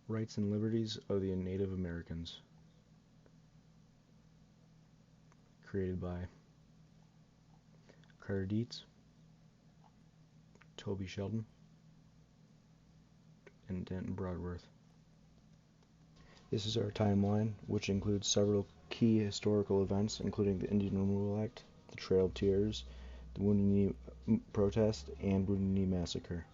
Rights and Liberties of the Native Americans, created by Carter Dietz, Toby Sheldon, and Denton Broadworth. This is our timeline, which includes several key historical events, including the Indian Removal Act, the Trail of Tears, the Wounded Knee protest, and Wounded Knee massacre.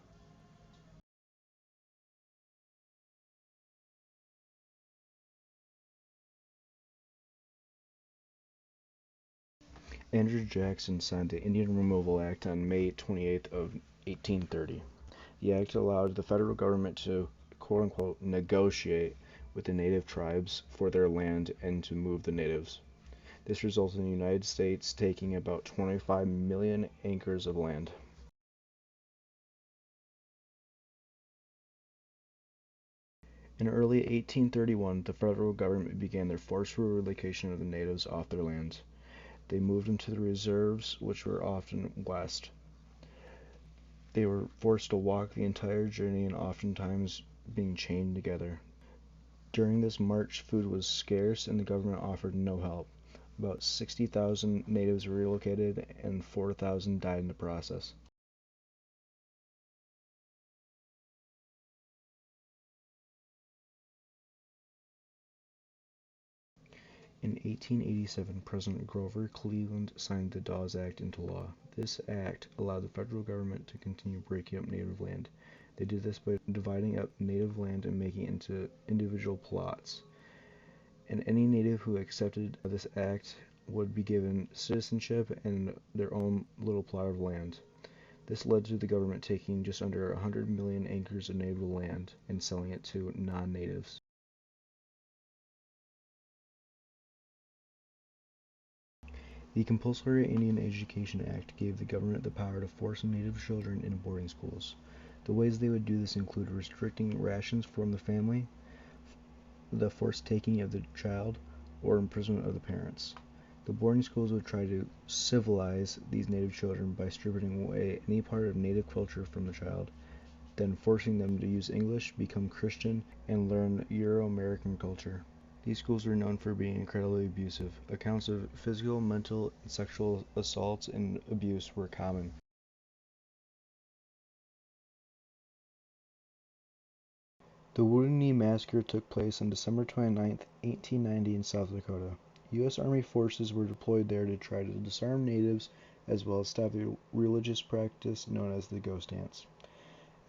Andrew Jackson signed the Indian Removal Act on May 28th of 1830. The act allowed the federal government to quote-unquote negotiate with the native tribes for their land and to move the natives. This resulted in the United States taking about 25 million acres of land. In early 1831, the federal government began their forceful relocation of the natives off their lands. They moved them to the reserves, which were often west. They were forced to walk the entire journey and oftentimes being chained together. During this march, food was scarce and the government offered no help. About 60,000 natives were relocated and 4,000 died in the process. In 1887, President Grover Cleveland signed the Dawes Act into law. This act allowed the federal government to continue breaking up native land. They did this by dividing up native land and making it into individual plots. And any native who accepted this act would be given citizenship and their own little plot of land. This led to the government taking just under 100 million acres of native land and selling it to non-natives. The Compulsory Indian Education Act gave the government the power to force native children into boarding schools. The ways they would do this include restricting rations from the family, the forced taking of the child, or imprisonment of the parents. The boarding schools would try to civilize these native children by stripping away any part of native culture from the child, then forcing them to use English, become Christian, and learn Euro-American culture. These schools were known for being incredibly abusive. Accounts of physical, mental, and sexual assaults and abuse were common. The Wounded Knee Massacre took place on December 29, 1890 in South Dakota. U.S. Army forces were deployed there to try to disarm natives as well as stop a religious practice known as the ghost dance.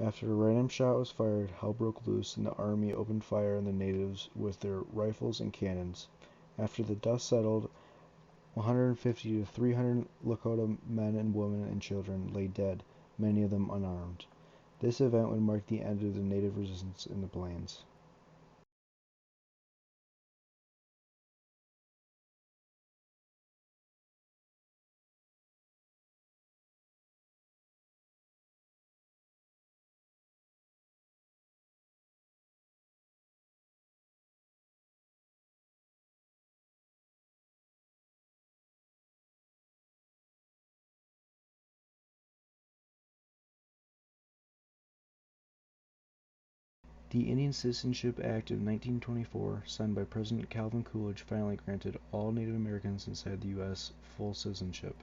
After a random shot was fired, hell broke loose and the army opened fire on the natives with their rifles and cannons. After the dust settled, 150 to 300 Lakota men and women and children lay dead, many of them unarmed. This event would mark the end of the native resistance in the plains. The Indian Citizenship Act of 1924, signed by President Calvin Coolidge, finally granted all Native Americans inside the U.S. full citizenship,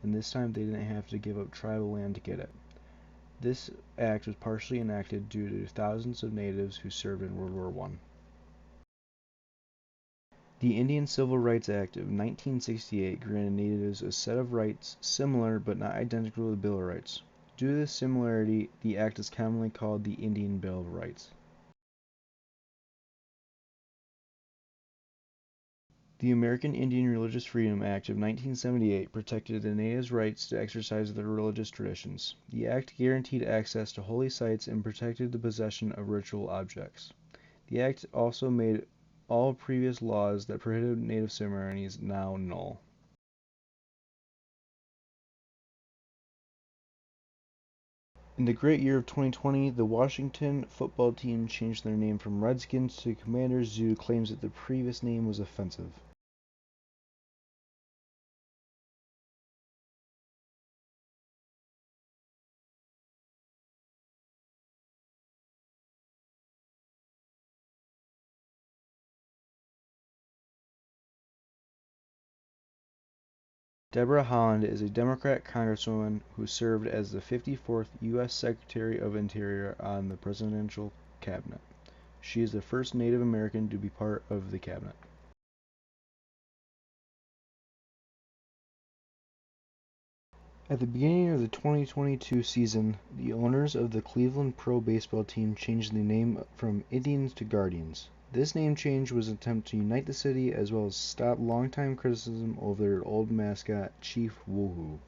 and this time they didn't have to give up tribal land to get it. This act was partially enacted due to thousands of natives who served in World War I. The Indian Civil Rights Act of 1968 granted natives a set of rights similar but not identical to the Bill of Rights. Due to this similarity, the act is commonly called the Indian Bill of Rights. The American Indian Religious Freedom Act of 1978 protected the natives' rights to exercise their religious traditions. The act guaranteed access to holy sites and protected the possession of ritual objects. The act also made all previous laws that prohibited native ceremonies now null. In the great year of 2020, the Washington football team changed their name from Redskins to Commanders due to claims that the previous name was offensive. Deborah Haaland is a Democrat congresswoman who served as the 54th U.S. Secretary of Interior on the presidential cabinet. She is the first Native American to be part of the cabinet. At the beginning of the 2022 season, the owners of the Cleveland Pro Baseball team changed the name from Indians to Guardians. This name change was an attempt to unite the city as well as stop longtime criticism over their old mascot, Chief Woohoo.